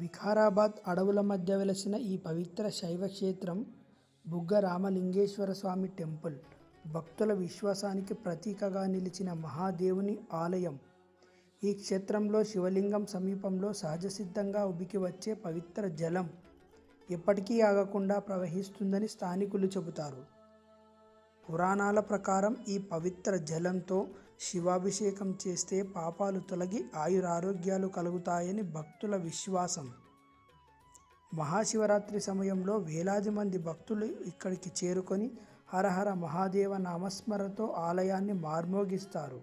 వికారాబాద్ అడవుల మధ్య వెలసిన ఈ పవిత్ర శైవ క్షేత్రం బుగ్గ రామలింగేశ్వర స్వామి టెంపుల్ భక్తుల విశ్వాసానికి ప్రతీకగా నిలిచిన మహాదేవుని ఆలయం. ఈ క్షేత్రంలో శివలింగం సమీపంలో సహజసిద్ధంగా ఉబికి వచ్చే పవిత్ర జలం ఎప్పటికీ ఆగకుండా ప్రవహిస్తుందని స్థానికులు చెబుతారు. పురాణాల ప్రకారం ఈ పవిత్ర జలంతో శివాభిషేకం చేస్తే పాపాలు తొలగి ఆయురారోగ్యాలు కలుగుతాయని భక్తుల విశ్వాసం. మహాశివరాత్రి సమయంలో వేలాది మంది భక్తులు ఇక్కడికి చేరుకొని హరహర మహాదేవ నామస్మరణతో ఆలయాన్ని మార్మోగిస్తారు.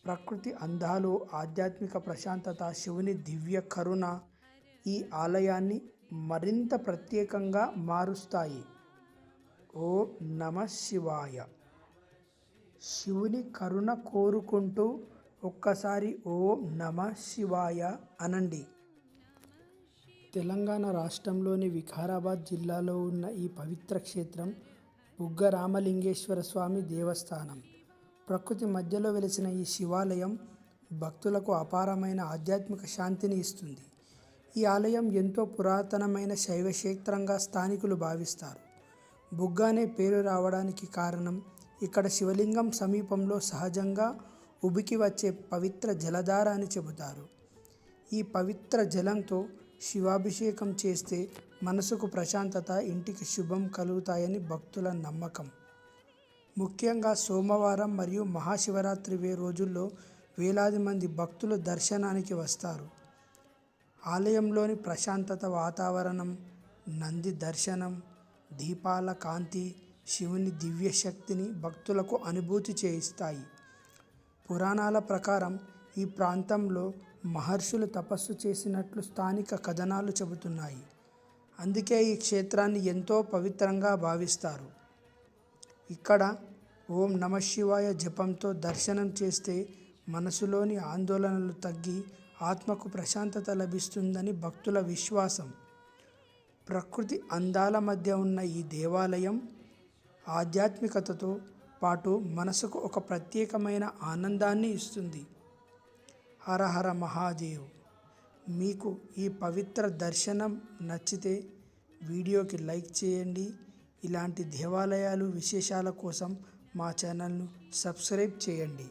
ప్రకృతి అందాలు, ఆధ్యాత్మిక ప్రశాంతత, శివుని దివ్య కరుణ ఈ ఆలయాన్ని మరింత ప్రత్యేకంగా మారుస్తాయి. ఓం నమః శివాయ. శివుని కరుణ కోరుకుంటూ ఒక్కసారి ఓం నమః శివాయ అనండి. తెలంగాణ రాష్ట్రంలోని వికారాబాద్ జిల్లాలో ఉన్న ఈ పవిత్ర క్షేత్రం బుగ్గ రామలింగేశ్వర స్వామి దేవస్థానం. ప్రకృతి మధ్యలో వెలిసిన ఈ శివాలయం భక్తులకు అపారమైన ఆధ్యాత్మిక శాంతిని ఇస్తుంది. ఈ ఆలయం ఎంతో పురాతనమైన శైవ క్షేత్రంగా స్థానికులు భావిస్తారు. బుగ్గ అనే పేరు రావడానికి కారణం ఇక్కడ శివలింగం సమీపంలో సహజంగా ఉబికి వచ్చే పవిత్ర జలధార అని చెబుతారు. ఈ పవిత్ర జలంతో శివాభిషేకం చేస్తే మనసుకు ప్రశాంతత, ఇంటికి శుభం కలుగుతాయని భక్తుల నమ్మకం. ముఖ్యంగా సోమవారం మరియు మహాశివరాత్రి రోజుల్లో వేలాది మంది భక్తులు దర్శనానికి వస్తారు. ఆలయంలోని ప్రశాంతత వాతావరణం, నంది దర్శనం, దీపాల కాంతి శివుని దివ్య శక్తిని భక్తులకు అనుభూతి చేయిస్తాయి. పురాణాల ప్రకారం ఈ ప్రాంతంలో మహర్షులు తపస్సు చేసినట్లు స్థానిక కథనాలు చెబుతున్నాయి. అందుకే ఈ క్షేత్రాన్ని ఎంతో పవిత్రంగా భావిస్తారు. ఇక్కడ ఓం నమః శివాయ జపంతో దర్శనం చేస్తే మనసులోని ఆందోళనలు తగ్గి ఆత్మకు ప్రశాంతత లభిస్తుందని భక్తుల విశ్వాసం. ప్రకృతి అందాల మధ్య ఉన్న ఈ దేవాలయం ఆధ్యాత్మికతతో పాటు మనసుకు ఒక ప్రత్యేకమైన ఆనందాన్ని ఇస్తుంది. హరహర మహాదేవ్. మీకు ఈ పవిత్ర దర్శనం నచ్చితే వీడియోకి లైక్ చేయండి. ఇలాంటి దేవాలయాలు విశేషాల కోసం మా ఛానల్ను సబ్స్క్రైబ్ చేయండి.